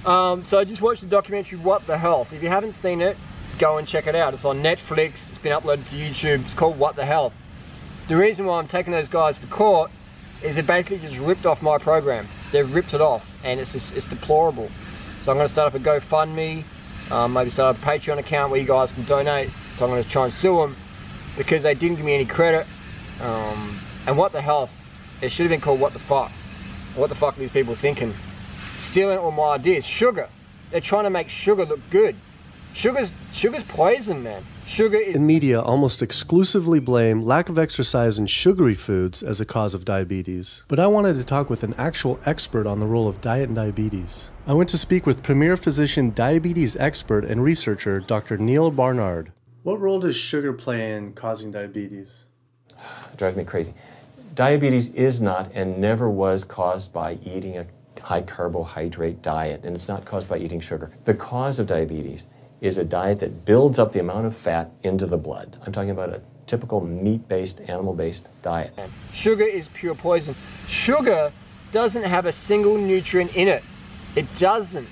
So I just watched the documentary What the Health. If you haven't seen it, go and check it out. It's on Netflix. It's been uploaded to YouTube. It's called What the Health. The reason why I'm taking those guys to court is they basically just ripped off my program. They've ripped it off, and it's deplorable. So I'm going to start up a GoFundMe, maybe start up a Patreon account where you guys can donate. So I'm going to try and sue them because they didn't give me any credit. And What the Health, it should have been called What the Fuck. What the fuck are these people thinking? Stealing all my ideas. Sugar. They're trying to make sugar look good. Sugar's poison, man. Sugar is... In media almost exclusively blame lack of exercise and sugary foods as a cause of diabetes. But I wanted to talk with an actual expert on the role of diet and diabetes. I went to speak with premier physician, diabetes expert, and researcher, Dr. Neil Barnard. What role does sugar play in causing diabetes? It drives me crazy. Diabetes is not and never was caused by eating a high carbohydrate diet, and it's not caused by eating sugar. The cause of diabetes is a diet that builds up the amount of fat into the blood. I'm talking about a typical meat-based, animal-based diet. Sugar is pure poison. Sugar doesn't have a single nutrient in it. It doesn't.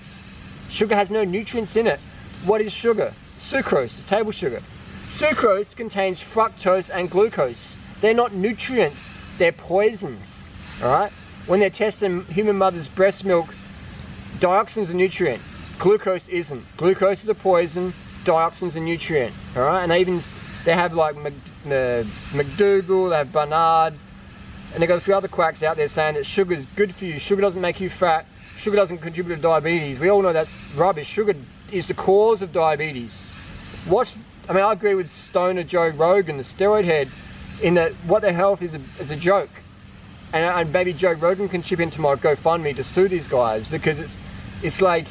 Sugar has no nutrients in it. What is sugar? Sucrose is table sugar. Sucrose contains fructose and glucose. They're not nutrients, they're poisons, all right? When they're testing human mother's breast milk, dioxin's a nutrient. Glucose isn't. Glucose is a poison, dioxin's a nutrient, all right? And they have like McDougall, they have Barnard, and they've got a few other quacks out there saying that sugar's good for you. Sugar doesn't make you fat. Sugar doesn't contribute to diabetes. We all know that's rubbish. Sugar is the cause of diabetes. I agree with Stoner Joe Rogan, the steroid head, in that What the Health is a joke. And maybe Joe Rogan can chip into my GoFundMe to sue these guys, because it's like,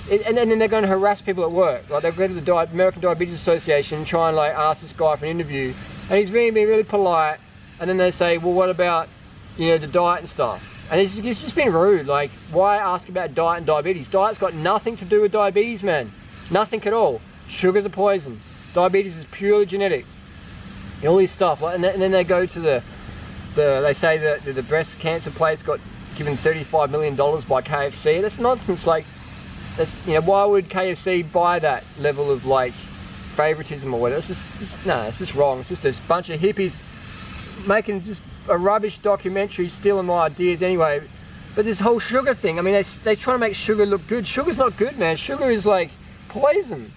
and then they're going to harass people at work. Like they'll go to the American Diabetes Association and try and like ask this guy for an interview, and he's being really polite, and then they say, well, what about, you know, the diet and stuff? And it's just been rude. Like, why ask about diet and diabetes? Diet's got nothing to do with diabetes, man. Nothing at all. Sugar's a poison. Diabetes is purely genetic. All this stuff. Like, and then they go to they say that the breast cancer place got given $35 million by KFC. That's nonsense. Like, that's, you know, why would KFC buy that level of like favoritism or whatever? It's just wrong. It's just a bunch of hippies making just a rubbish documentary, stealing my ideas anyway. But this whole sugar thing, I mean, they try to make sugar look good. Sugar's not good, man. Sugar is like poison.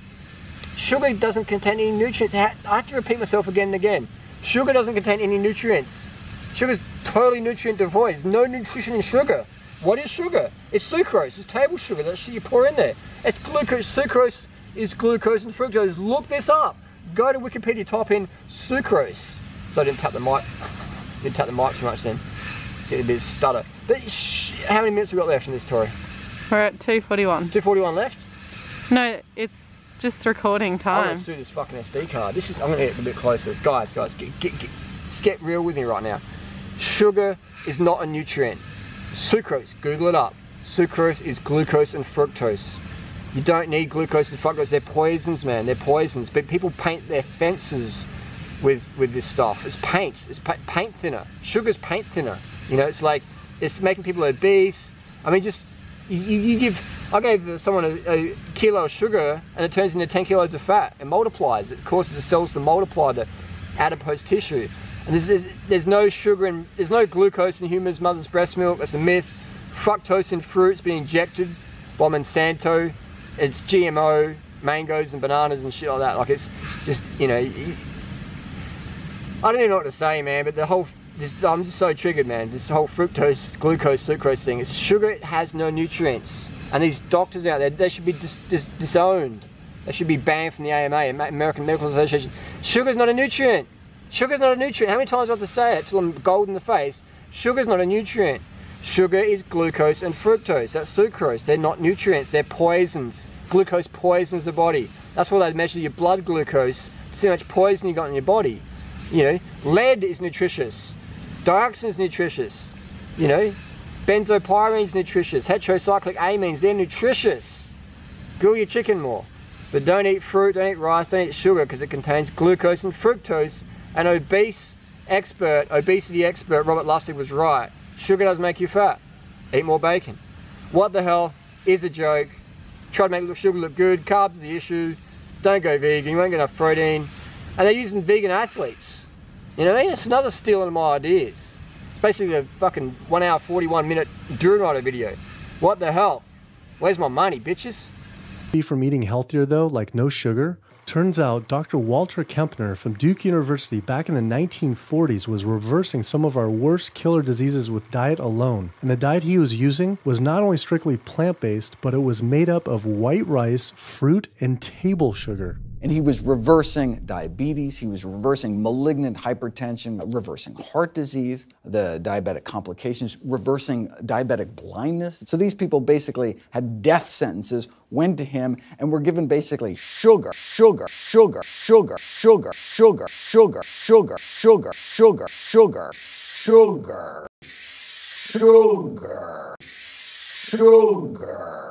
Sugar doesn't contain any nutrients. I have to repeat myself again and again. Sugar doesn't contain any nutrients. Sugar's totally nutrient devoid. There's no nutrition in sugar. What is sugar? It's sucrose. It's table sugar. That shit you pour in there. It's glucose. Sucrose is glucose and fructose. Look this up. Go to Wikipedia, type in sucrose. So I didn't tap the mic. Didn't tap the mic too much then. Get a bit of stutter. But how many minutes have we got left in this, Tori? We're at 2:41. 2:41 left? No, it's just recording time. I'm gonna sue this fucking SD card. I'm gonna get a bit closer. Guys, get real with me right now. Sugar is not a nutrient. Sucrose, Google it up. Sucrose is glucose and fructose. You don't need glucose and fructose. They're poisons, man. They're poisons. But people paint their fences with this stuff. It's paint. It's paint thinner. Sugar's paint thinner. You know, it's like, it's making people obese. I mean, just, I gave someone a kilo of sugar and it turns into 10 kilos of fat. It multiplies. It causes the cells to multiply, the adipose tissue. And there's no sugar and there's no glucose in humans' mother's breast milk. That's a myth. Fructose in fruits being injected by Monsanto. It's GMO, mangoes and bananas and shit like that. Like, it's just, you know, I don't even know what to say, man, but I'm just so triggered, man. This whole fructose, glucose, sucrose thing. It's sugar. It has no nutrients. And these doctors out there, they should be disowned. They should be banned from the AMA, American Medical Association. Sugar's not a nutrient. Sugar's not a nutrient. How many times do I have to say it till I'm gold in the face? Sugar's not a nutrient. Sugar is glucose and fructose. That's sucrose. They're not nutrients. They're poisons. Glucose poisons the body. That's why they measure your blood glucose to see how much poison you got in your body. You know, lead is nutritious. Dioxin is nutritious. You know, benzopyrene is nutritious. Heterocyclic amines, they're nutritious. Grill your chicken more. But don't eat fruit, don't eat rice, don't eat sugar, because it contains glucose and fructose. An obesity expert, Robert Lustig, was right. Sugar does make you fat. Eat more bacon. What the hell? is a joke. Try to make sugar look good. Carbs are the issue. Don't go vegan. You won't get enough protein. And they're using vegan athletes. You know what I mean? It's another stealing of my ideas. It's basically a fucking 1 hour, 41 minute durianrider video. What the hell? Where's my money, bitches? From eating healthier though, like no sugar? Turns out Dr. Walter Kempner from Duke University back in the 1940s was reversing some of our worst killer diseases with diet alone. And the diet he was using was not only strictly plant-based, but it was made up of white rice, fruit, and table sugar. And he was reversing diabetes, he was reversing malignant hypertension, reversing heart disease, the diabetic complications, reversing diabetic blindness. So these people basically had death sentences, went to him, and were given basically sugar, sugar, sugar, sugar, sugar, sugar, sugar, sugar, sugar, sugar, sugar, sugar, sugar, sugar.